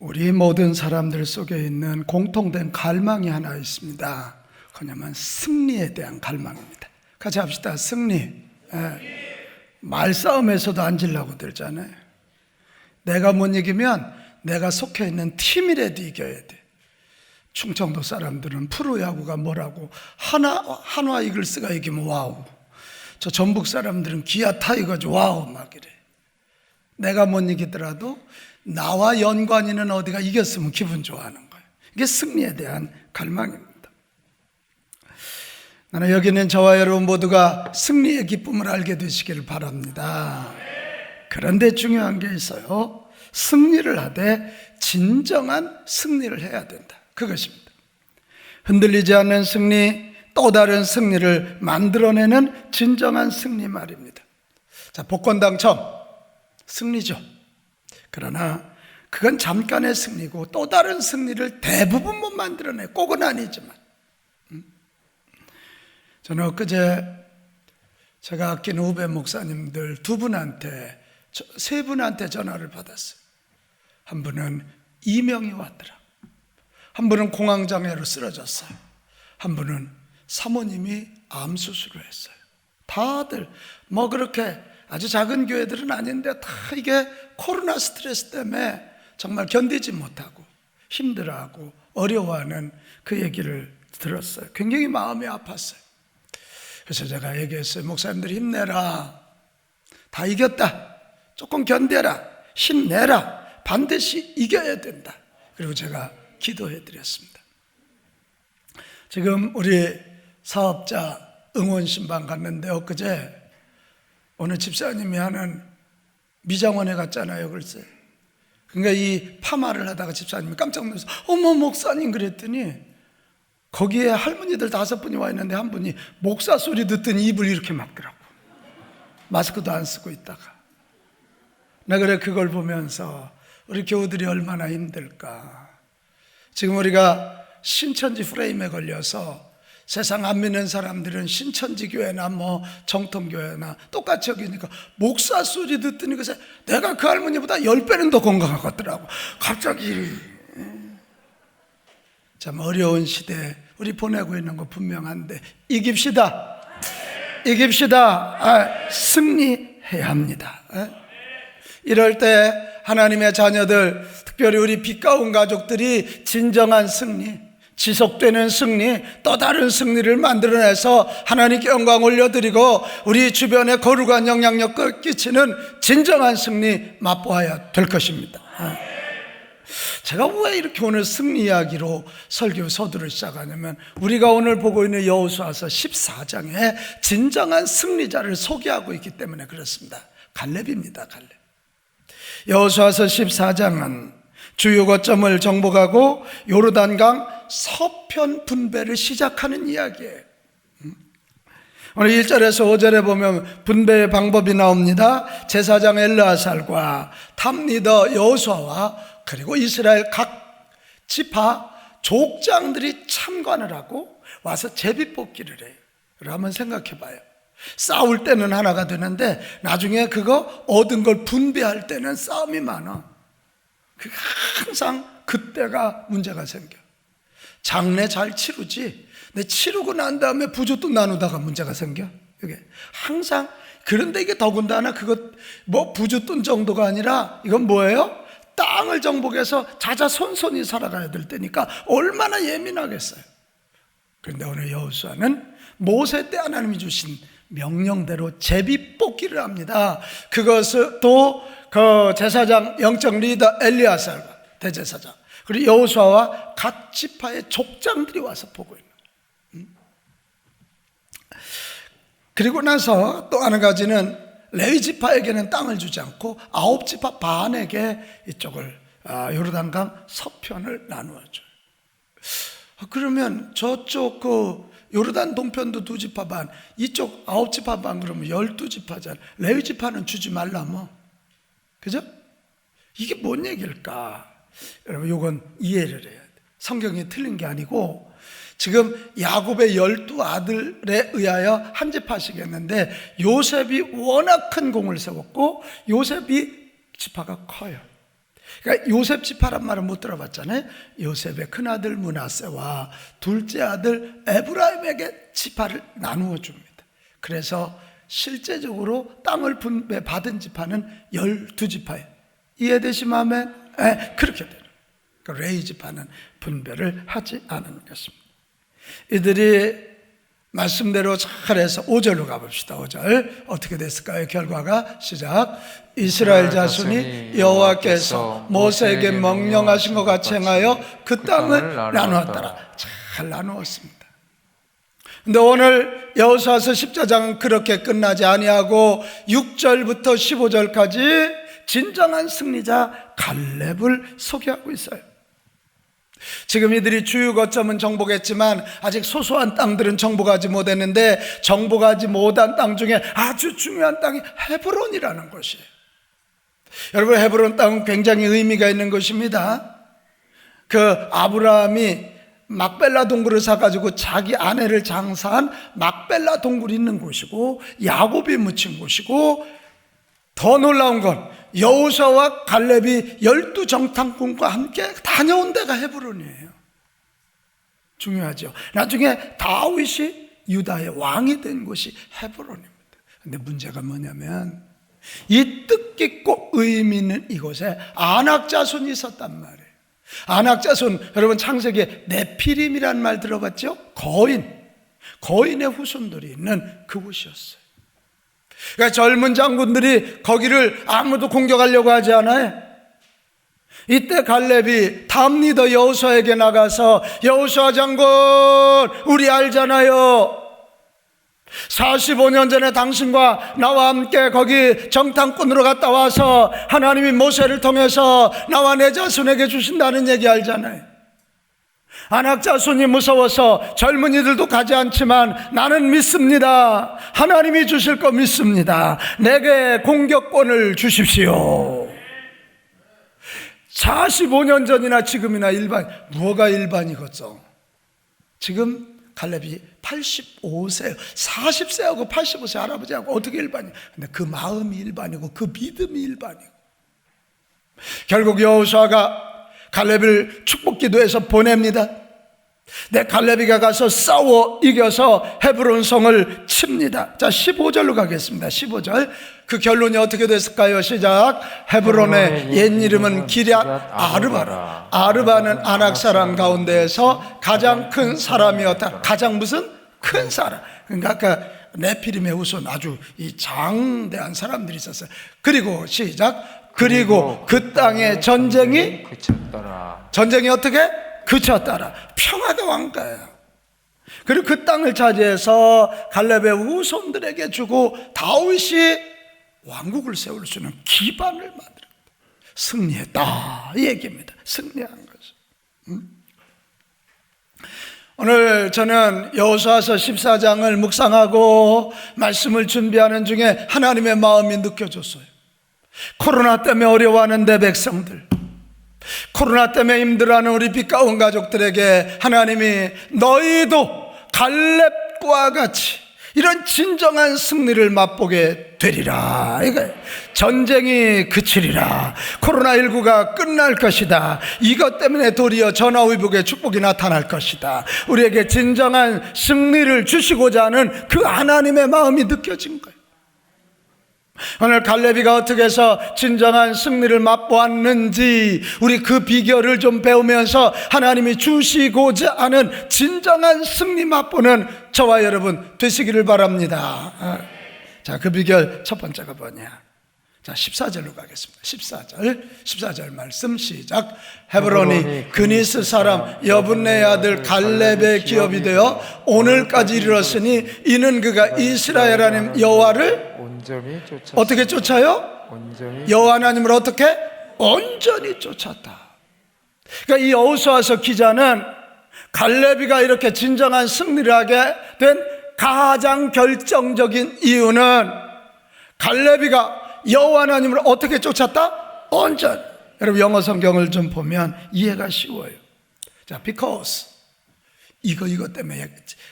우리 모든 사람들 속에 있는 공통된 갈망이 하나 있습니다. 그냐면 승리에 대한 갈망입니다. 같이 합시다. 승리. 말싸움에서도 앉으려고 들잖아요. 내가 못 이기면 내가 속해 있는 팀이라도 이겨야 돼. 충청도 사람들은 프로야구가 뭐라고 한화 이글스가 이기면 와우, 저 전북 사람들은 기아 타이거즈 와우 막 이래. 내가 못 이기더라도 나와 연관 있는 어디가 이겼으면 기분 좋아하는 거예요. 이게 승리에 대한 갈망입니다. 나는 여기 있는 저와 여러분 모두가 승리의 기쁨을 알게 되시기를 바랍니다. 그런데 중요한 게 있어요. 승리를 하되 진정한 승리를 해야 된다. 그것입니다. 흔들리지 않는 승리, 또 다른 승리를 만들어내는 진정한 승리 말입니다. 자, 복권 당첨 승리죠. 그러나 그건 잠깐의 승리고 또 다른 승리를 대부분 못 만들어내. 꼭은 아니지만. 저는 엊그제 제가 아끼는 후배 목사님들 세 분한테 전화를 받았어요. 한 분은 이명이 왔더라. 한 분은 공황장애로 쓰러졌어요. 한 분은 사모님이 암수술을 했어요. 다들 뭐 그렇게 아주 작은 교회들은 아닌데 다 이게 코로나 스트레스 때문에 정말 견디지 못하고 힘들어하고 어려워하는 그 얘기를 들었어요. 굉장히 마음이 아팠어요. 그래서 제가 얘기했어요. 목사님들 힘내라. 다 이겼다. 조금 견뎌라. 힘내라. 반드시 이겨야 된다. 그리고 제가 기도해 드렸습니다. 지금 우리 사업자 응원 신방 갔는데 엊그제 오늘 집사님이 하는 미장원에 갔잖아요. 글쎄. 그러니까 이 파마를 하다가 집사님이 깜짝 놀라서 어머 목사님 그랬더니 거기에 할머니들 5분이 와 있는데 한 분이 목사 소리 듣더니 입을 이렇게 막더라고. 마스크도 안 쓰고 있다가. 나 그래 그걸 보면서 우리 교우들이 얼마나 힘들까. 지금 우리가 신천지 프레임에 걸려서 세상 안 믿는 사람들은 신천지 교회나 뭐 정통교회나 똑같이 여기니까 목사 소리 듣더니 그래서 내가 그 할머니보다 10배는 더 건강하겠더라고. 갑자기. 참 어려운 시대 우리 보내고 있는 거 분명한데 이깁시다. 이깁시다. 승리해야 합니다. 이럴 때 하나님의 자녀들, 특별히 우리 빛가운 가족들이 진정한 승리, 지속되는 승리, 또 다른 승리를 만들어내서 하나님께 영광 올려드리고 우리 주변에 거룩한 영향력을 끼치는 진정한 승리 맛보아야 될 것입니다. 제가 왜 이렇게 오늘 승리 이야기로 설교 서두를 시작하냐면 우리가 오늘 보고 있는 여호수아서 14장에 진정한 승리자를 소개하고 있기 때문에 그렇습니다. 갈렙입니다. 갈렙. 여호수아서 14장은 주요 거점을 정복하고 요르단강 서편 분배를 시작하는 이야기예요. 오늘 1절에서 5절에 보면 분배의 방법이 나옵니다. 제사장 엘르아살과 탑리더 여호수아와 그리고 이스라엘 각 지파 족장들이 참관을 하고 와서 제비뽑기를 해요. 한번 생각해 봐요. 싸울 때는 하나가 되는데 나중에 그거 얻은 걸 분배할 때는 싸움이 많아. 항상 그때가 문제가 생겨. 장례 잘 치르지. 근데 치르고 난 다음에 부조돈 나누다가 문제가 생겨. 이게 항상. 그런데 이게 더군다나 그것 뭐 부조돈 정도가 아니라 이건 뭐예요? 땅을 정복해서 자자손손이 살아가야 될 때니까 얼마나 예민하겠어요. 그런데 오늘 여호수아는 모세 때 하나님이 주신 명령대로 제비뽑기를 합니다. 그것을 또 그 제사장 영적 리더 엘리야살과 대제사장 그리고 여호수아와 각 지파의 족장들이 와서 보고 있는 거예요. 그리고 나서 또 한 가지는 레위 지파에게는 땅을 주지 않고 9지파 반에게 이쪽을 요르단강 서편을 나누어줘요. 그러면 저쪽 그 요르단 동편도 2지파 반, 이쪽 9지파 반 그러면 12지파잖아. 레위 지파는 주지 말라 뭐. 그죠? 이게 뭔 얘기일까? 여러분 이건 이해를 해야 돼. 성경이 틀린 게 아니고 지금 야곱의 12아들에 의하여 한 지파씩 했는데 요셉이 워낙 큰 공을 세웠고 요셉이 지파가 커요. 그러니까 요셉 지파란 말은 못 들어봤잖아요. 요셉의 큰아들 므낫세와 둘째 아들 에브라임에게 지파를 나누어 줍니다. 그래서 실제적으로 땅을 분배받은 지파는 12지파예요. 이해되시면 아멘? 그렇게 되는 거예요. 레위 지파는 분배를 하지 않은 것입니다. 이들이 말씀대로 잘해서 5절로 가봅시다. 5절 어떻게 됐을까요? 결과가 시작. 이스라엘 자손이 여호와께서 모세에게 명령하신 것 같이 행하여 그 땅을 나누었더라. 잘 나누었습니다. 근데 오늘 여호수아서 14장은 그렇게 끝나지 아니하고 6절부터 15절까지 진정한 승리자 갈렙을 소개하고 있어요. 지금 이들이 주요 거점은 정복했지만 아직 소소한 땅들은 정복하지 못했는데, 정복하지 못한 땅 중에 아주 중요한 땅이 헤브론이라는 곳이에요. 여러분, 헤브론 땅은 굉장히 의미가 있는 것입니다. 그 아브라함이 막벨라 동굴을 사가지고 자기 아내를 장사한 막벨라 동굴이 있는 곳이고, 야곱이 묻힌 곳이고, 더 놀라운 건 여호수아와 갈렙이 12정탐꾼과 함께 다녀온 데가 헤브론이에요. 중요하죠. 나중에 다윗이 유다의 왕이 된 곳이 헤브론입니다. 근데 문제가 뭐냐면 이 뜻깊고 의미 있는 이곳에 안악자손이 있었단 말이에요. 안악자손, 여러분 창세기에 네피림이라는 말 들어봤죠? 거인의 후손들이 있는 그곳이었어요. 그러니까 젊은 장군들이 거기를 아무도 공격하려고 하지 않아요. 이때 갈렙이 다음 리더 여호수아에게 나가서, 여호수아 장군, 우리 알잖아요. 45년 전에 당신과 나와 함께 거기 정탐꾼으로 갔다 와서 하나님이 모세를 통해서 나와 내 자손에게 주신다는 얘기 알잖아요. 안악자손이 무서워서 젊은이들도 가지 않지만 나는 믿습니다. 하나님이 주실 거 믿습니다. 내게 공격권을 주십시오. 45년 전이나 지금이나 뭐가 일반이겠죠? 지금 갈렙이 85세예요. 40세하고 85세 할아버지하고 어떻게 일반이에요? 근데 그 마음이 일반이고 그 믿음이 일반이고, 결국 여호수아가 갈렙을 축복 기도해서 보냅니다. 내 갈렙이가 가서 싸워 이겨서 헤브론 성을 칩니다. 자, 15절로 가겠습니다. 15절. 그 결론이 어떻게 됐을까요? 시작. 헤브론의 옛 이름은 기럇 아르바라. 아르바는 아낙 사람 가운데에서 가장 큰 사람이었다. 가장 무슨? 큰 사람. 그러니까 아까 네피림의 후손 아주 이 장대한 사람들이 있었어요. 그리고 시작. 그리고 그 땅의 전쟁이 그쳤더라. 전쟁이 어떻게? 그쳤더라. 평화가 왕가예요. 그리고 그 땅을 차지해서 갈렙의 후손들에게 주고 다윗이 왕국을 세울 수 있는 기반을 만들었다. 승리했다 이 얘기입니다. 승리한 거죠. 오늘 저는 여호수아서 14장을 묵상하고 말씀을 준비하는 중에 하나님의 마음이 느껴졌어요. 코로나 때문에 어려워하는 내 백성들, 코로나 때문에 힘들어하는 우리 빛가운 가족들에게 하나님이 너희도 갈렙과 같이 이런 진정한 승리를 맛보게 되리라. 이거예요. 전쟁이 그치리라. 코로나19가 끝날 것이다. 이것 때문에 도리어 전화위복의 축복이 나타날 것이다. 우리에게 진정한 승리를 주시고자 하는 그 하나님의 마음이 느껴진 거예요. 오늘 갈렙이가 어떻게 해서 진정한 승리를 맛보았는지 우리 그 비결을 좀 배우면서 하나님이 주시고자 하는 진정한 승리 맛보는 저와 여러분 되시기를 바랍니다. 자, 그 비결 첫 번째가 뭐냐? 자, 14절로 가겠습니다. 14절 말씀 시작. 헤브론이 그니스 사람 여분네의 아들 갈렙의 기업이 되어 오늘까지 이르렀으니 이는 그가 이스라엘 하나님 여호와를 온전히 쫓았다. 어떻게 쫓아요? 여호와 하나님을 어떻게? 온전히 쫓았다. 그러니까 이 여호수아서 기자는 갈렙이가 이렇게 진정한 승리를 하게 된 가장 결정적인 이유는 갈렙이가 여호와 하나님을 어떻게 쫓았다? 온전히. 여러분 영어 성경을 좀 보면 이해가 쉬워요. 자, because 이거 때문에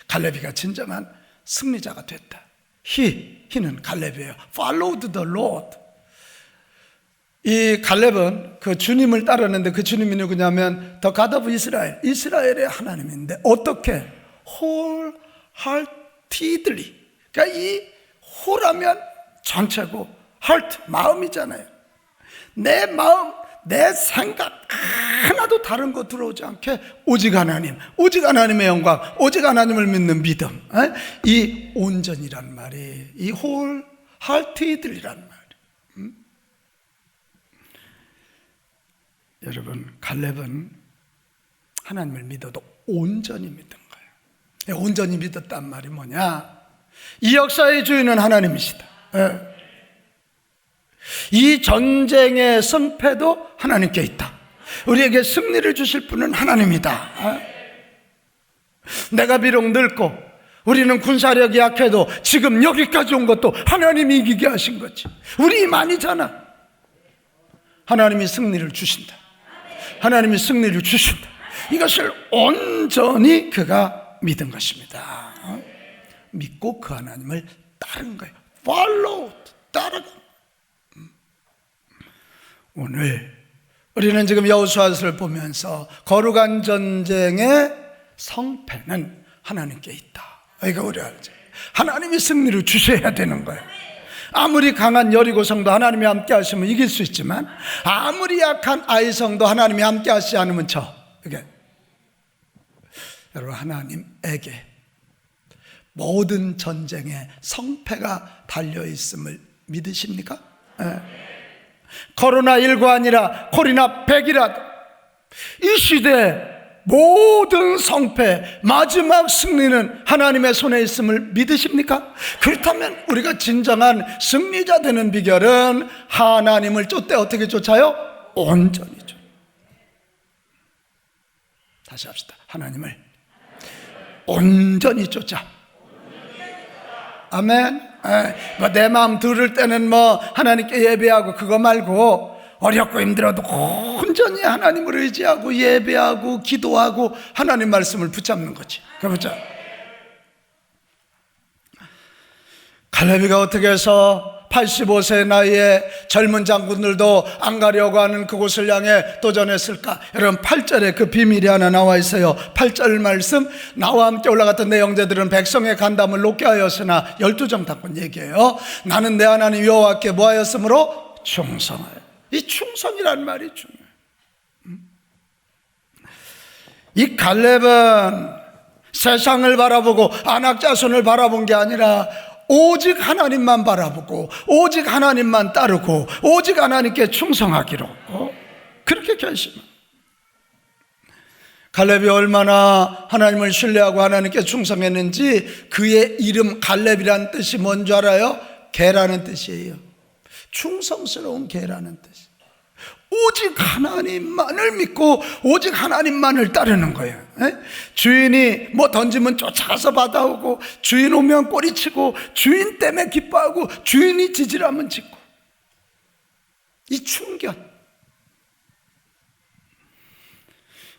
갈렙이가 진정한 승리자가 됐다. he는 갈렙이에요. followed the Lord. 이 갈렙은 그 주님을 따랐는데 그 주님이 누구냐면 더 갓 오브 이스라엘, 이스라엘의 하나님인데 어떻게? wholeheartedly. 그러니까 이 whole하면 전체고 heart 마음이잖아요. 내 마음, 내 생각 하나도 다른 거 들어오지 않게 오직 하나님, 오직 하나님의 영광, 오직 하나님을 믿는 믿음. 이 온전이란 말이, 이 wholeheartedly란 말이. 여러분, 갈렙은 하나님을 믿어도 온전히 믿은 거예요. 온전히 믿었단 말이 뭐냐? 이 역사의 주인은 하나님이시다. 이 전쟁의 승패도 하나님께 있다. 우리에게 승리를 주실 분은 하나님이다. 내가 비록 늙고 우리는 군사력이 약해도 지금 여기까지 온 것도 하나님이 이기게 하신 거지. 우리 힘아니잖아. 하나님이 승리를 주신다. 하나님이 승리를 주신다. 이것을 온전히 그가 믿은 것입니다. 믿고 그 하나님을 따른 거예요. Follow, 따라가. 오늘 우리는 지금 여호수아서를 보면서 거룩한 전쟁의 성패는 하나님께 있다. 이거 우리 알지? 하나님이 승리를 주셔야 되는 거예요. 아무리 강한 여리고성도 하나님이 함께 하시면 이길 수 있지만 아무리 약한 아이성도 하나님이 함께 하시지 않으면 이게 여러분, 하나님에게 모든 전쟁의 성패가 달려있음을 믿으십니까? 코로나19 아니라 코로나100이라도 이 시대 모든 성패, 마지막 승리는 하나님의 손에 있음을 믿으십니까? 그렇다면 우리가 진정한 승리자 되는 비결은 하나님을 쫓되 어떻게 쫓아요? 온전히 쫓. 다시 합시다. 하나님을 온전히 쫓아. 아멘. 내 마음 들을 때는 하나님께 예배하고 그거 말고 어렵고 힘들어도 온전히 하나님을 의지하고 예배하고 기도하고 하나님 말씀을 붙잡는 거지. 그렇죠? 갈렙이가 어떻게 해서 85세 나이에 젊은 장군들도 안 가려고 하는 그곳을 향해 도전했을까? 여러분, 8절에 그 비밀이 하나 나와 있어요. 8절 말씀, 나와 함께 올라갔던 내 형제들은 백성의 간담을 높게 하였으나 12정탐꾼 얘기해요. 나는 내 하나님 여호와께 뭐 하였으므로? 충성하여. 이 충성이란 말이 중요해요. 이 갈렙은 세상을 바라보고 안악자손을 바라본 게 아니라 오직 하나님만 바라보고 오직 하나님만 따르고 오직 하나님께 충성하기로 그렇게 결심합니다. 갈렙이 얼마나 하나님을 신뢰하고 하나님께 충성했는지 그의 이름 갈렙이라는 뜻이 뭔지 알아요? 개라는 뜻이에요. 충성스러운 개라는 뜻. 오직 하나님만을 믿고 오직 하나님만을 따르는 거예요. 주인이 뭐 던지면 쫓아가서 받아오고 주인 오면 꼬리치고 주인 때문에 기뻐하고 주인이 지지라면 짓고, 이 충견.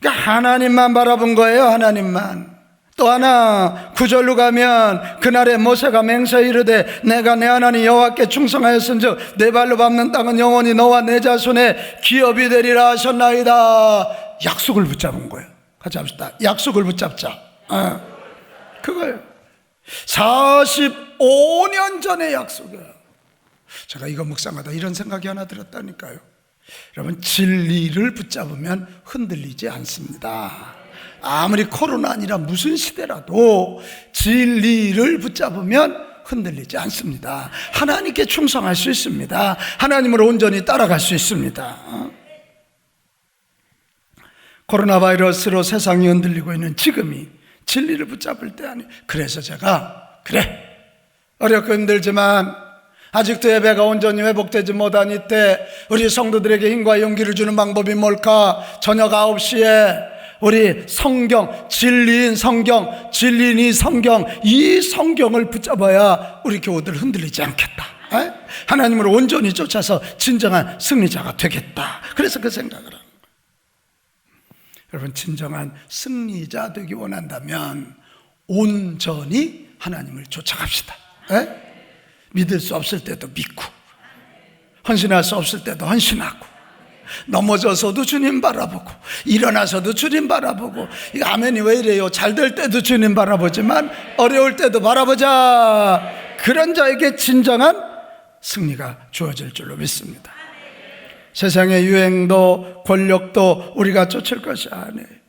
그러니까 하나님만 바라본 거예요. 하나님만. 또 하나 9절로 가면 그날에 모세가 맹세히 이르되 내가 내 하나님 여호와께 충성하였은즉 내 발로 밟는 땅은 영원히 너와 내 자손의 기업이 되리라 하셨나이다. 약속을 붙잡은 거예요. 같이 합시다. 약속을 붙잡자. 그거예요. 45년 전의 약속이에요. 제가 이거 묵상하다 이런 생각이 하나 들었다니까요. 여러분, 진리를 붙잡으면 흔들리지 않습니다. 아무리 코로나 아니라 무슨 시대라도 진리를 붙잡으면 흔들리지 않습니다. 하나님께 충성할 수 있습니다. 하나님을 온전히 따라갈 수 있습니다. 코로나 바이러스로 세상이 흔들리고 있는 지금이 진리를 붙잡을 때 아니에요. 그래서 제가 어렵고 힘들지만 아직도 예배가 온전히 회복되지 못한 이때 우리 성도들에게 힘과 용기를 주는 방법이 뭘까? 저녁 9시에 우리 성경, 진리인 성경, 진리인 이 성경, 이 성경을 붙잡아야 우리 교우들 흔들리지 않겠다. 하나님을 온전히 쫓아서 진정한 승리자가 되겠다. 그래서 그 생각을 하는 거예요. 여러분, 진정한 승리자 되기 원한다면 온전히 하나님을 쫓아갑시다. 믿을 수 없을 때도 믿고 헌신할 수 없을 때도 헌신하고, 넘어져서도 주님 바라보고, 일어나서도 주님 바라보고, 이거 아멘이 왜 이래요? 잘 될 때도 주님 바라보지만 어려울 때도 바라보자. 그런 자에게 진정한 승리가 주어질 줄로 믿습니다. 세상의 유행도 권력도 우리가 쫓을 것이 아니에요.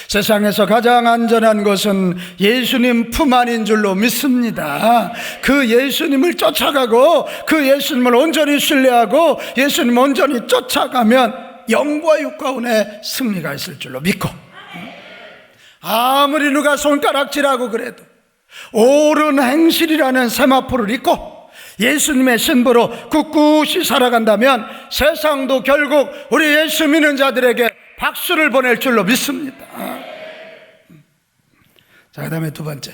세상에서 가장 안전한 것은 예수님 품 안인 줄로 믿습니다. 그 예수님을 쫓아가고 그 예수님을 온전히 신뢰하고 예수님 온전히 쫓아가면 영과 육 가운데 승리가 있을 줄로 믿고, 아무리 누가 손가락질하고 그래도 옳은 행실이라는 세마포를 입고 예수님의 신부로 꿋꿋이 살아간다면 세상도 결국 우리 예수 믿는 자들에게 박수를 보낼 줄로 믿습니다. 자, 그 다음에 두 번째,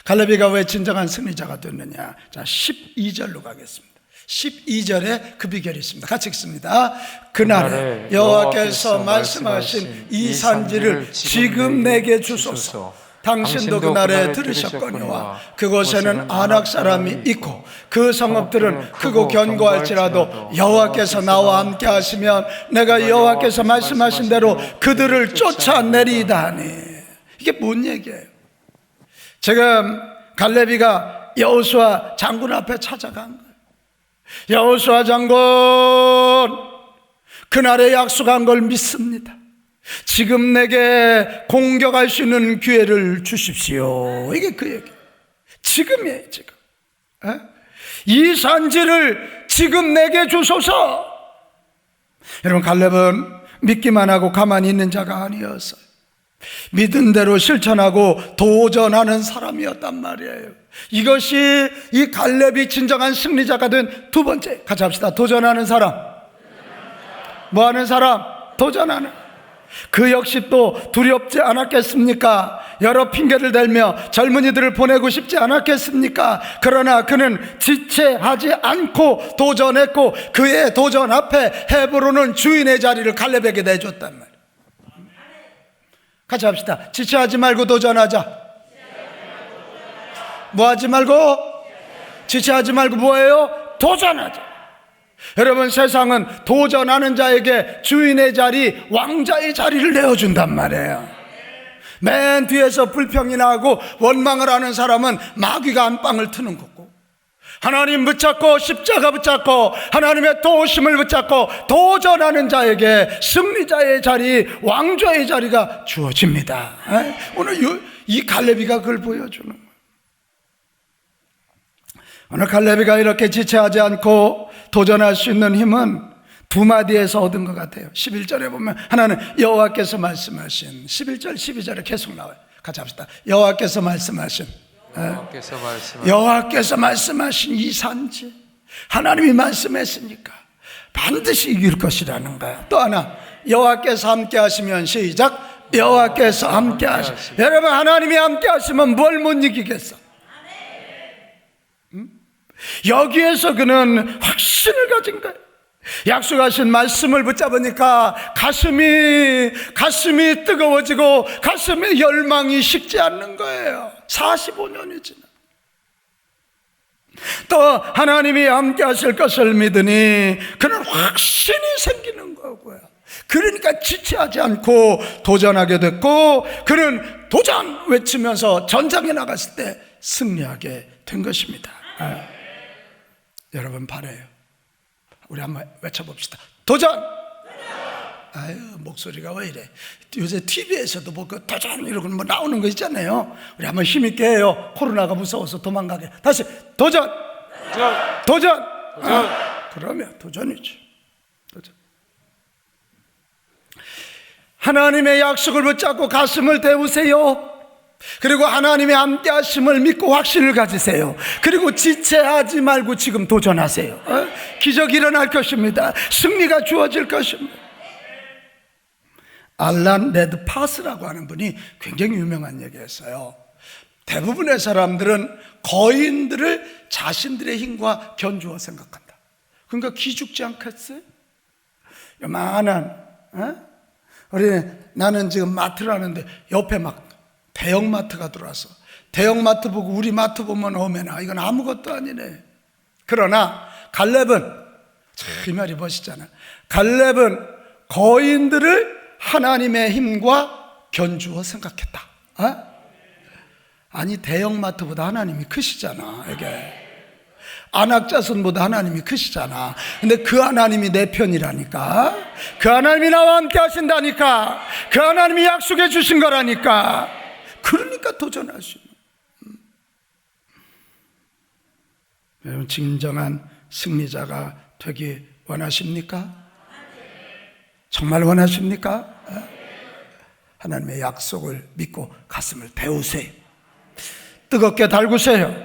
갈렙이가 왜 진정한 승리자가 됐느냐. 자, 12절로 가겠습니다. 12절에 그 비결이 있습니다. 같이 읽습니다. 그날에 여호와께서 말씀하신 이 산지를 지금 내게 주소서. 당신도 그날에 들으셨거니와 그곳에는 아낙 사람이 있고 그 성읍들은 크고 견고할지라도 여호와께서 나와 함께 하시면 내가 여호와께서 말씀하신 대로 그들을 쫓아내리이다 하니. 이게 뭔 얘기예요? 지금 갈렙이가 여호수아 장군 앞에 찾아간 거예요. 여호수아 장군, 그날에 약속한 걸 믿습니다. 지금 내게 공격할 수 있는 기회를 주십시오. 이게 그 얘기. 지금이에요, 지금. 이 산지를 지금 내게 주소서. 여러분, 갈렙은 믿기만 하고 가만히 있는 자가 아니었어요. 믿은 대로 실천하고 도전하는 사람이었단 말이에요. 이것이 이 갈렙이 진정한 승리자가 된 두 번째. 같이 합시다. 도전하는 사람. 뭐 하는 사람? 도전하는. 그 역시 또 두렵지 않았겠습니까? 여러 핑계를 대며 젊은이들을 보내고 싶지 않았겠습니까? 그러나 그는 지체하지 않고 도전했고 그의 도전 앞에 헤브론은 주인의 자리를 갈렙에게 내줬단 말이에요. 같이 합시다. 지체하지 말고 도전하자. 뭐 하지 말고? 지체하지 말고 뭐예요? 도전하자. 여러분, 세상은 도전하는 자에게 주인의 자리, 왕자의 자리를 내어준단 말이에요. 맨 뒤에서 불평이 나고 원망을 하는 사람은 마귀가 안방을 트는 거고, 하나님 붙잡고 십자가 붙잡고 하나님의 도우심을 붙잡고 도전하는 자에게 승리자의 자리, 왕좌의 자리가 주어집니다. 오늘 이 갈렙이가 그걸 보여주는 거예요. 오늘 갈렙이가 이렇게 지체하지 않고 도전할 수 있는 힘은 두 마디에서 얻은 것 같아요. 11절에 보면 하나는 여호와께서 말씀하신, 11절 12절에 계속 나와요. 같이 합시다. 여호와께서 말씀하신, 여호와께서 말씀하신 이 산지, 하나님이 말씀했으니까 반드시 이길 것이라는 거야. 또 하나, 여호와께서 함께 하시면, 시작, 여호와께서 함께 하시면. 여러분, 하나님이 함께 하시면 뭘 못 이기겠어? 여기에서 그는 확신을 가진 거예요. 약속하신 말씀을 붙잡으니까 가슴이 뜨거워지고 가슴에 열망이 식지 않는 거예요. 45년이 지나. 또 하나님이 함께 하실 것을 믿으니 그는 확신이 생기는 거고요. 그러니까 지체하지 않고 도전하게 됐고, 그는 도전 외치면서 전장에 나갔을 때 승리하게 된 것입니다. 여러분, 바래요. 우리 한번 외쳐봅시다. 도전! 아유, 목소리가 왜 이래? 요새 TV에서도 뭐 그 도전 이러고 뭐 나오는 거 있잖아요. 우리 한번 힘있게 해요. 코로나가 무서워서 도망가게. 다시 도전! 도전! 그러면 도전이죠. 도전. 하나님의 약속을 붙잡고 가슴을 데우세요. 그리고 하나님의 함께 하심을 믿고 확신을 가지세요. 그리고 지체하지 말고 지금 도전하세요. 기적이 일어날 것입니다. 승리가 주어질 것입니다. 알란 레드파스라고 하는 분이 굉장히 유명한 얘기했어요. 대부분의 사람들은 거인들을 자신들의 힘과 견주어 생각한다. 그러니까 기죽지 않겠어요? 요만한, 나는 지금 마트를 하는데 옆에 막 대형마트가 들어와서 대형마트 보고 우리 마트 보면 어메나 이건 아무것도 아니네. 그러나 갈렙은 이 말이 멋있잖아. 갈렙은 거인들을 하나님의 힘과 견주어 생각했다. 아니 대형마트보다 하나님이 크시잖아. 이게 안악자손보다 하나님이 크시잖아. 근데 그 하나님이 내 편이라니까. 그 하나님이 나와 함께 하신다니까. 그 하나님이 약속해 주신 거라니까. 그러니까 도전할 수 있는. 여러분 진정한 승리자가 되기 원하십니까? 정말 원하십니까? 하나님의 약속을 믿고 가슴을 데우세요. 뜨겁게 달구세요.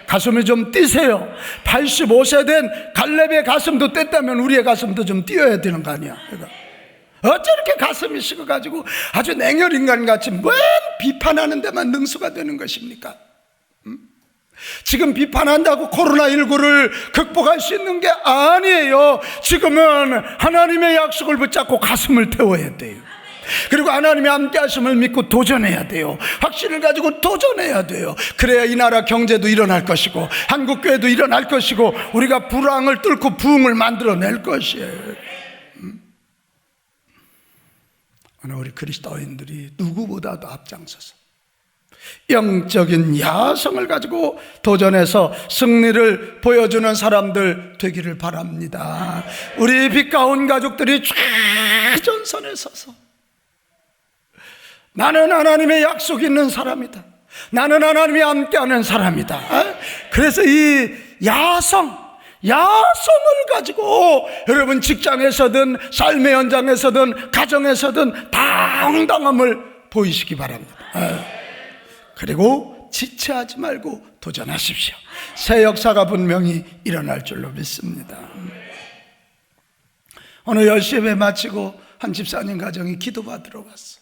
가슴이 좀 뛰세요. 85세 된 갈렙의 가슴도 뗐다면 우리의 가슴도 좀 뛰어야 되는 거 아니야. 어째 이렇게 가슴이 식어가지고 아주 냉혈인간같이 맨 비판하는 데만 능수가 되는 것입니까? 지금 비판한다고 코로나19를 극복할 수 있는 게 아니에요. 지금은 하나님의 약속을 붙잡고 가슴을 태워야 돼요. 그리고 하나님의 함께 하심을 믿고 도전해야 돼요. 확신을 가지고 도전해야 돼요. 그래야 이 나라 경제도 일어날 것이고 한국교회도 일어날 것이고 우리가 불황을 뚫고 부흥을 만들어낼 것이에요. 오늘 우리 그리스도인들이 누구보다도 앞장서서 영적인 야성을 가지고 도전해서 승리를 보여주는 사람들 되기를 바랍니다. 우리 빛가운 가족들이 최전선에 서서 나는 하나님의 약속 있는 사람이다. 나는 하나님이 함께하는 사람이다. 그래서 이 야성을 가지고 여러분 직장에서든 삶의 현장에서든 가정에서든 당당함을 보이시기 바랍니다. 그리고 지체하지 말고 도전하십시오. 새 역사가 분명히 일어날 줄로 믿습니다. 오늘 10시 예배 마치고 한 집사님 가정이 기도받으러 왔어.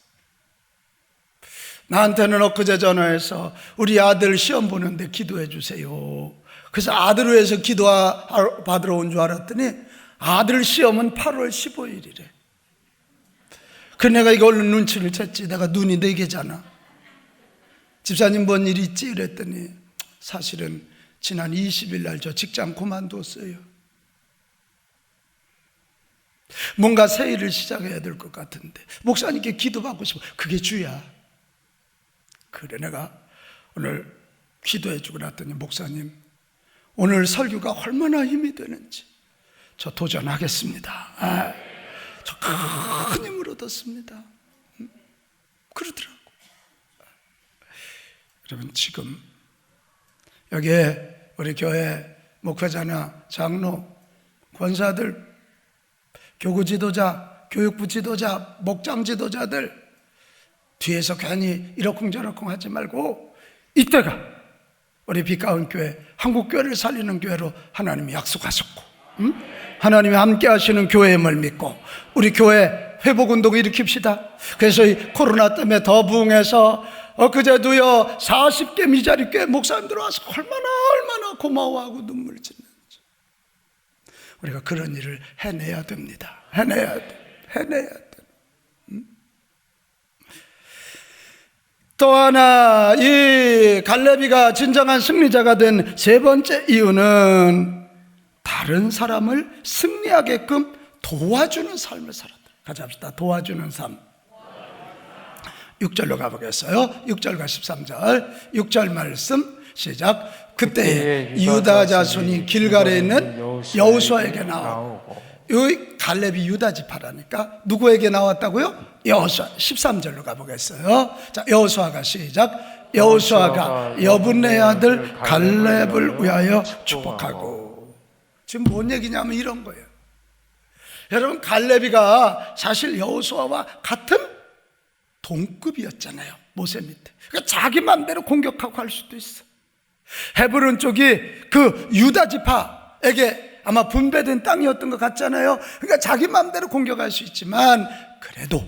나한테는 엊그제 전화해서 우리 아들 시험 보는데 기도해 주세요. 그래서 아들을 위해서 기도받으러 온 줄 알았더니 아들 시험은 8월 15일이래. 그 내가 이거 얼른 눈치를 챘지. 내가 눈이 4개잖아. 집사님 뭔 일 있지? 이랬더니 사실은 지난 20일 날 저 직장 그만뒀어요. 뭔가 새 일을 시작해야 될 것 같은데 목사님께 기도받고 싶어. 그게 주야. 그래 내가 오늘 기도해 주고 났더니 목사님 오늘 설교가 얼마나 힘이 되는지 저 도전하겠습니다. 저 큰 힘을 얻었습니다. 그러더라고. 여러분 지금 여기에 우리 교회 목회자나 장로, 권사들, 교구 지도자, 교육부 지도자, 목장 지도자들 뒤에서 괜히 이러쿵저러쿵 하지 말고 이때가 우리 빛가운 교회, 한국교회를 살리는 교회로 하나님이 약속하셨고 하나님이 함께 하시는 교회임을 믿고 우리 교회 회복운동 일으킵시다. 그래서 이 코로나 때문에 더 부흥해서 엊그제도요 40개 미자리 교회 목사님들 와서 얼마나 고마워하고 눈물 짓는지. 우리가 그런 일을 해내야 됩니다. 해내야 돼. 또 하나 이 갈렙이가 진정한 승리자가 된 세 번째 이유는 다른 사람을 승리하게끔 도와주는 삶을 살았다. 같이 합시다. 도와주는 삶. 6절로 가보겠어요. 6절과 13절 6절 말씀 시작. 그때 유다 자손이 길갈에 있는 여호수아에게 나오고 이 갈렙이 유다 지파라니까 누구에게 나왔다고요? 여호수아. 13절로 가보겠어요. 자, 여호수아가 시작. 여호수아가 여분네 아들 갈렙을 위하여 축복하고. 지금 뭔 얘기냐면 이런 거예요. 여러분 갈렙이가 사실 여호수아와 같은 동급이었잖아요. 모세 밑에. 그러니까 자기 맘대로 공격하고 할 수도 있어. 헤브론 쪽이 그 유다 지파에게 아마 분배된 땅이었던 것 같잖아요. 그러니까 자기 맘대로 공격할 수 있지만 그래도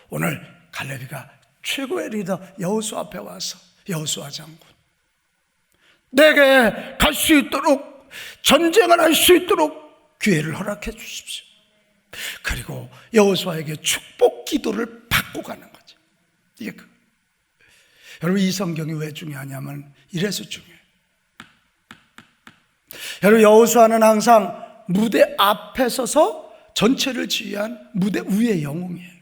오늘 갈렙이가 최고의 리더 여호수아 앞에 와서 여호수아 장군 내게 갈 수 있도록 전쟁을 할 수 있도록 기회를 허락해 주십시오. 그리고 여호수아에게 축복 기도를 받고 가는 거죠. 이게 여러분 이 성경이 왜 중요하냐면 이래서 중요해요. 여러분 여호수아는 항상 무대 앞에 서서 전체를 지휘한 무대 위의 영웅이에요.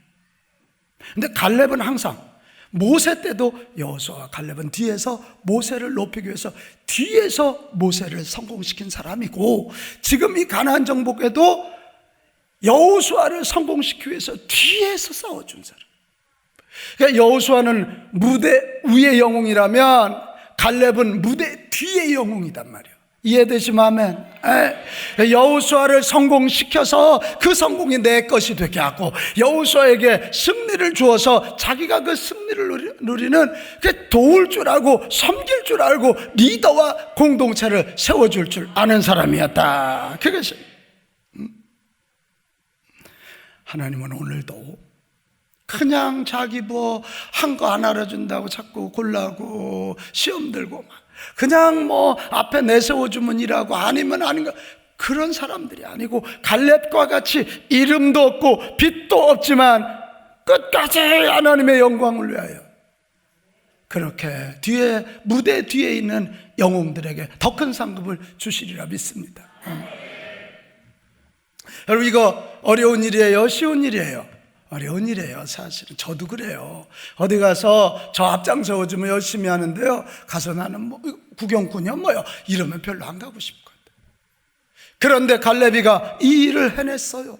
근데 갈렙은 항상 모세 때도 여호수아와 갈렙은 뒤에서 모세를 높이기 위해서 뒤에서 모세를 성공시킨 사람이고, 지금 이 가나안 정복에도 여호수아를 성공시키기 위해서 뒤에서 싸워준 사람. 그러니까 여호수아는 무대 위의 영웅이라면 갈렙은 무대 뒤의 영웅이단 말이에요. 이해되시면 아멘. 여호수아를 성공시켜서 그 성공이 내 것이 되게 하고, 여호수아에게 승리를 주어서 자기가 그 승리를 누리는 그 도울 줄 알고 섬길 줄 알고 리더와 공동체를 세워줄 줄 아는 사람이었다. 그것이 하나님은 오늘도 그냥 자기 뭐 한 거 안 알아준다고 자꾸 곤라하고 시험 들고 막 그냥 뭐 앞에 내세워주면 일하고 아니면 아닌가, 그런 사람들이 아니고 갈렙과 같이 이름도 없고 빛도 없지만 끝까지 하나님의 영광을 위하여 그렇게 뒤에 무대 뒤에 있는 영웅들에게 더 큰 상급을 주시리라 믿습니다. 여러분, 이거 어려운 일이에요? 쉬운 일이에요? 어려운 일이에요. 사실은 저도 그래요. 어디 가서 저 앞장서주면 열심히 하는데요, 가서 나는 뭐 구경꾼이야 뭐요 이러면 별로 안 가고 싶거든. 그런데 갈렙이가 이 일을 해냈어요.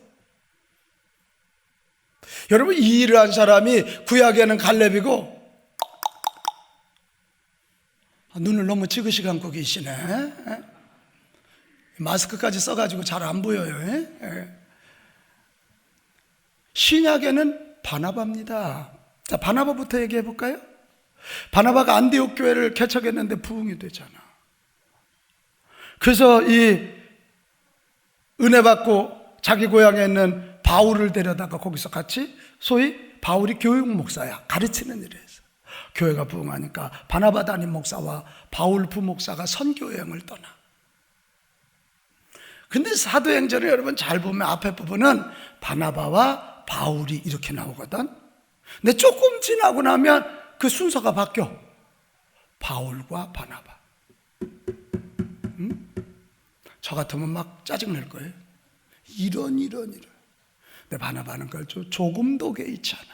여러분, 이 일을 한 사람이 구약에는 갈렙이고, 눈을 너무 지그시 감고 계시네. 마스크까지 써가지고 잘 안 보여요. 신약에는 바나바입니다. 자, 바나바부터 얘기해 볼까요? 바나바가 안디옥 교회를 개척했는데 부흥이 되잖아. 그래서 이 은혜 받고 자기 고향에 있는 바울을 데려다가 거기서 같이, 소위 바울이 교육 목사야, 가르치는 일을 해서 교회가 부흥하니까 바나바 담임 목사와 바울 부목사가 선교 여행을 떠나. 근데 사도행전을 여러분 잘 보면 앞에 부분은 바나바와 바울이 이렇게 나오거든. 근데 조금 지나고 나면 그 순서가 바뀌어. 바울과 바나바. 저 같으면 막 짜증날 거예요. 이런. 근데 바나바는 그걸 조금도 개의치 않아.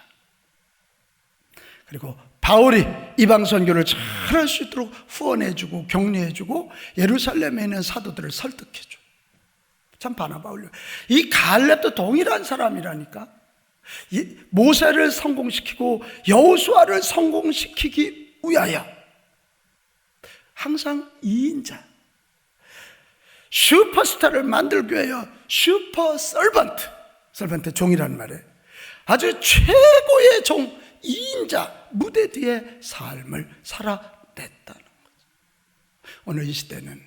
그리고 바울이 이방 선교를 잘할 수 있도록 후원해주고 격려해주고 예루살렘에 있는 사도들을 설득해줘. 참 바나바 올려. 이 갈렙도 동일한 사람이라니까. 모세를 성공시키고 여호수아를 성공시키기 위하여 항상 2인자 슈퍼스타를 만들기 위하여 슈퍼 서번트 종이라는 말이에요. 아주 최고의 종 2인자 무대 뒤에 삶을 살아냈다는 거죠. 오늘 이 시대는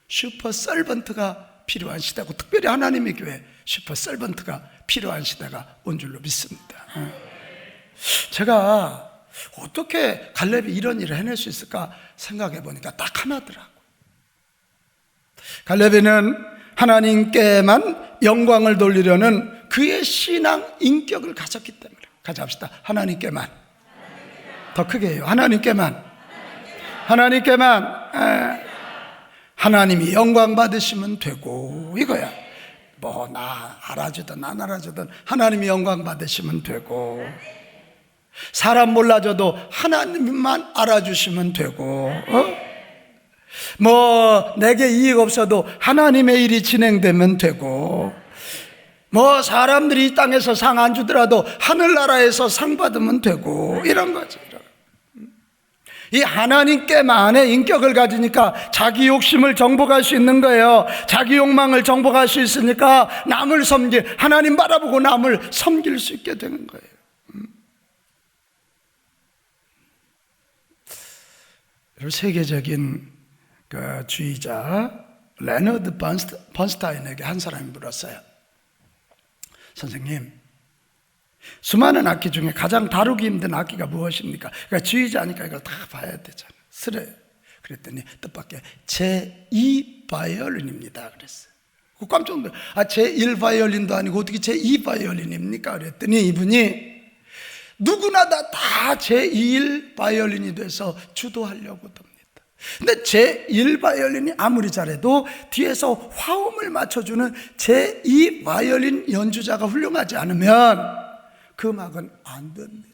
슈퍼 서번트가 필요한 시대고, 특별히 하나님의 교회 슈퍼 서번트가 필요한 시대가 온 줄로 믿습니다. 제가 어떻게 갈렙이 이런 일을 해낼 수 있을까 생각해 보니까 딱 하나더라고. 갈렙이는 하나님께만 영광을 돌리려는 그의 신앙 인격을 가졌기 때문에. 같이 합시다. 하나님께만. 더 크게 해요. 하나님께만. 하나님이 영광 받으시면 되고, 이거야. 뭐 나 알아주든 안 알아주든 하나님이 영광 받으시면 되고, 사람 몰라줘도 하나님만 알아주시면 되고, 뭐 내게 이익 없어도 하나님의 일이 진행되면 되고, 뭐 사람들이 이 땅에서 상 안 주더라도 하늘나라에서 상 받으면 되고, 이런 거지. 이 하나님께만의 인격을 가지니까 자기 욕심을 정복할 수 있는 거예요. 자기 욕망을 정복할 수 있으니까 남을 섬길, 하나님 바라보고 남을 섬길 수 있게 되는 거예요. 세계적인 그 주의자 레너드 번스타인에게 한 사람이 물었어요. 선생님, 수많은 악기 중에 가장 다루기 힘든 악기가 무엇입니까? 그러니까 주의자니까 이걸 다 봐야 되잖아. 그랬더니 뜻밖의 제2 바이올린입니다 그랬어요. 깜짝 놀랐어요. 제1 바이올린도 아니고 어떻게 제2 바이올린입니까? 그랬더니 이분이 누구나 다 제2 바이올린이 돼서 주도하려고 합니다. 근데 제1바이올린이 아무리 잘해도 뒤에서 화음을 맞춰주는 제2바이올린 연주자가 훌륭하지 않으면 그 음악은 안 됩니다.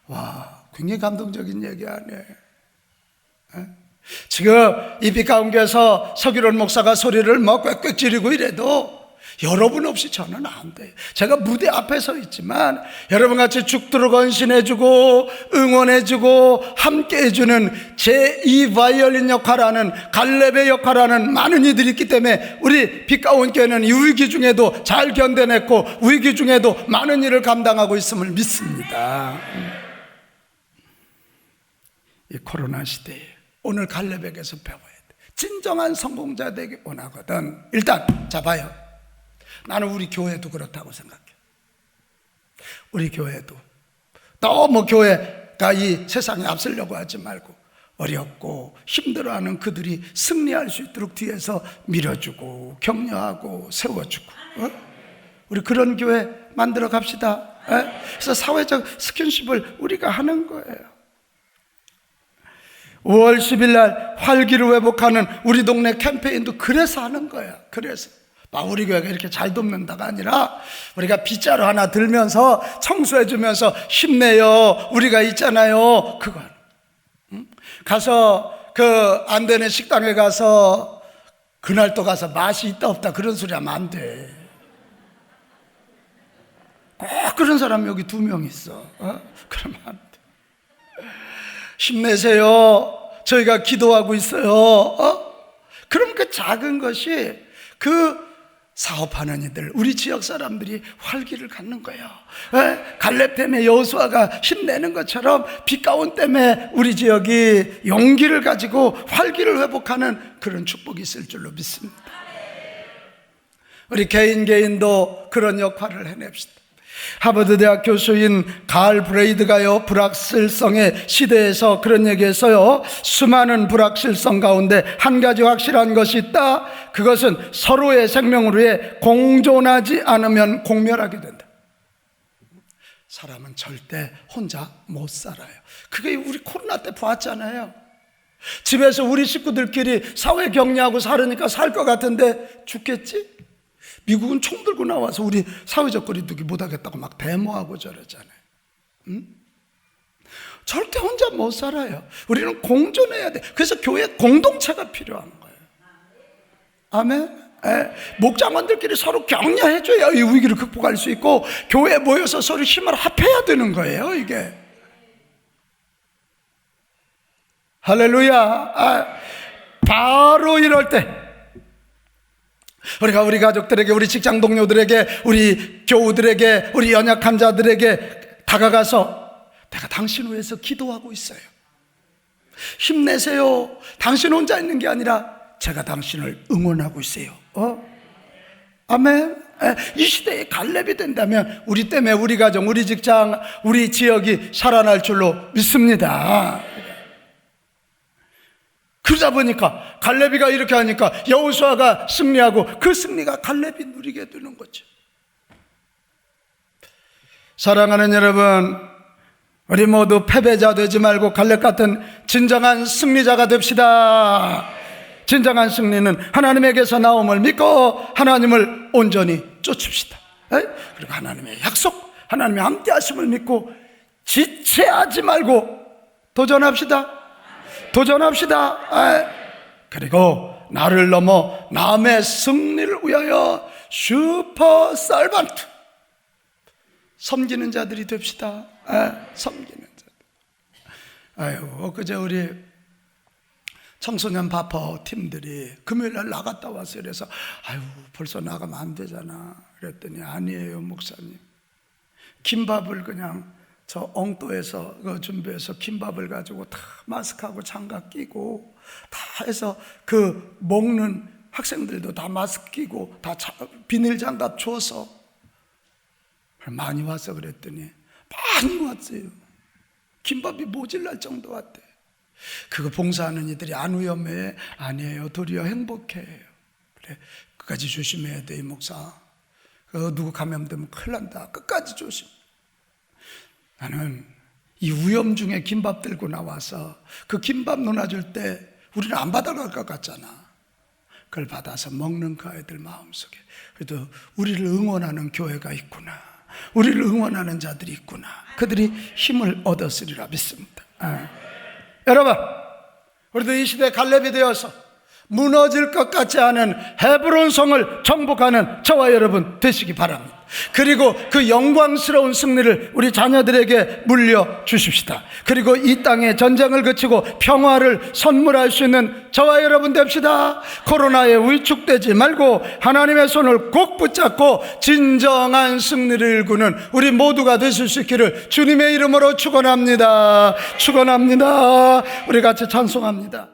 와, 굉장히 감동적인 얘기 아니에요? 지금 이 빛 가운데서 서기론 목사가 소리를 막 꽥꽥 지르고 이래도 여러분 없이 저는 안 돼요. 제가 무대 앞에 서 있지만 여러분같이 죽도록 헌신해주고 응원해주고 함께해주는 제2바이올린 역할하는 갈렙의 역할하는 많은 이들이 있기 때문에 우리 빛 가운데는 이 위기 중에도 잘 견뎌냈고 위기 중에도 많은 일을 감당하고 있음을 믿습니다. 이 코로나 시대에 오늘 갈렙에게서 배워야 돼. 진정한 성공자 되기 원하거든. 일단 자 봐요. 나는 우리 교회도 그렇다고 생각해. 우리 교회도 너무 교회가 이 세상에 앞서려고 하지 말고 어렵고 힘들어하는 그들이 승리할 수 있도록 뒤에서 밀어주고 격려하고 세워주고 우리 그런 교회 만들어 갑시다. 그래서 사회적 스킨십을 우리가 하는 거예요. 5월 10일 날 활기를 회복하는 우리 동네 캠페인도 그래서 하는 거야. 그래서 우리 교회가 이렇게 잘 돕는다가 아니라 우리가 빗자루 하나 들면서 청소해주면서 힘내요, 우리가 있잖아요, 그건. 가서 그 안 되는 식당에 가서 그날 또 가서 맛이 있다 없다 그런 소리 하면 안 돼. 꼭 그런 사람 여기 2명 있어. 그러면 안 돼. 힘내세요, 저희가 기도하고 있어요. 그럼 그 작은 것이 그 사업하는 이들, 우리 지역 사람들이 활기를 갖는 거예요. 갈렙 때문에 여호수아가 힘내는 것처럼 빛 가운 때문에 우리 지역이 용기를 가지고 활기를 회복하는 그런 축복이 있을 줄로 믿습니다. 우리 개인도 그런 역할을 해냅시다. 하버드 대학 교수인 갈 브레이드가요, 불확실성의 시대에서 그런 얘기했어요. 수많은 불확실성 가운데 한 가지 확실한 것이 있다. 그것은 서로의 생명을 위해 공존하지 않으면 공멸하게 된다. 사람은 절대 혼자 못 살아요. 그게 우리 코로나 때 봤잖아요. 집에서 우리 식구들끼리 사회 격리하고 살으니까 살 것 같은데 죽겠지? 미국은 총 들고 나와서 우리 사회적 거리두기 못하겠다고 막 데모하고 저러잖아요. 절대 혼자 못 살아요. 우리는 공존해야 돼. 그래서 교회 공동체가 필요한 거예요. 아멘. 목장원들끼리 서로 격려해줘야 이 위기를 극복할 수 있고 교회에 모여서 서로 힘을 합해야 되는 거예요, 이게. 할렐루야. 바로 이럴 때 우리가 우리 가족들에게, 우리 직장 동료들에게, 우리 교우들에게, 우리 연약한 자들에게 다가가서 내가 당신 위해서 기도하고 있어요, 힘내세요, 당신 혼자 있는 게 아니라 제가 당신을 응원하고 있어요. 아멘. 이 시대에 갈렙이 된다면 우리 때문에 우리 가정, 우리 직장, 우리 지역이 살아날 줄로 믿습니다. 그러다 보니까 갈렙이가 이렇게 하니까 여호수아가 승리하고 그 승리가 갈렙이 누리게 되는 거죠. 사랑하는 여러분, 우리 모두 패배자 되지 말고 갈렙 같은 진정한 승리자가 됩시다. 진정한 승리는 하나님에게서 나옴을 믿고 하나님을 온전히 쫓읍시다. 그리고 하나님의 약속, 하나님의 함께 하심을 믿고 지체하지 말고 도전합시다. 그리고 나를 넘어 남의 승리를 위하여 슈퍼 살반트, 섬기는 자들이 됩시다. 섬기는 자들. 그제 우리 청소년 바퍼 팀들이 금요일날 나갔다 와서 그래서 벌써 나가면 안 되잖아 그랬더니 아니에요 목사님, 김밥을 그냥 저 엉또에서 준비해서 김밥을 가지고 다 마스크하고 장갑 끼고 다 해서 그 먹는 학생들도 다 마스크 끼고 다 비닐 장갑 줘서 많이 와서 그랬더니 많이 왔어요. 김밥이 모질랄 정도 왔대. 그거 봉사하는 이들이 안 위험해? 아니에요, 도리어 행복해요. 그래, 끝까지 조심해야 돼 이 목사. 누구 감염되면 큰일 난다. 끝까지 조심. 나는 이 위험 중에 김밥 들고 나와서 그 김밥 나눠줄 때 우리는 안 받아갈 것 같잖아. 그걸 받아서 먹는 그 아이들 마음속에 그래도 우리를 응원하는 교회가 있구나, 우리를 응원하는 자들이 있구나, 그들이 힘을 얻었으리라 믿습니다. 여러분, 우리도 이 시대 갈렙이 되어서 무너질 것 같지 않은 헤브론 성을 정복하는 저와 여러분 되시기 바랍니다. 그리고 그 영광스러운 승리를 우리 자녀들에게 물려주십시다. 그리고 이 땅에 전쟁을 그치고 평화를 선물할 수 있는 저와 여러분 됩시다. 코로나에 위축되지 말고 하나님의 손을 꼭 붙잡고 진정한 승리를 일구는 우리 모두가 되실 수 있기를 주님의 이름으로 축원합니다. 축원합니다. 우리 같이 찬송합니다.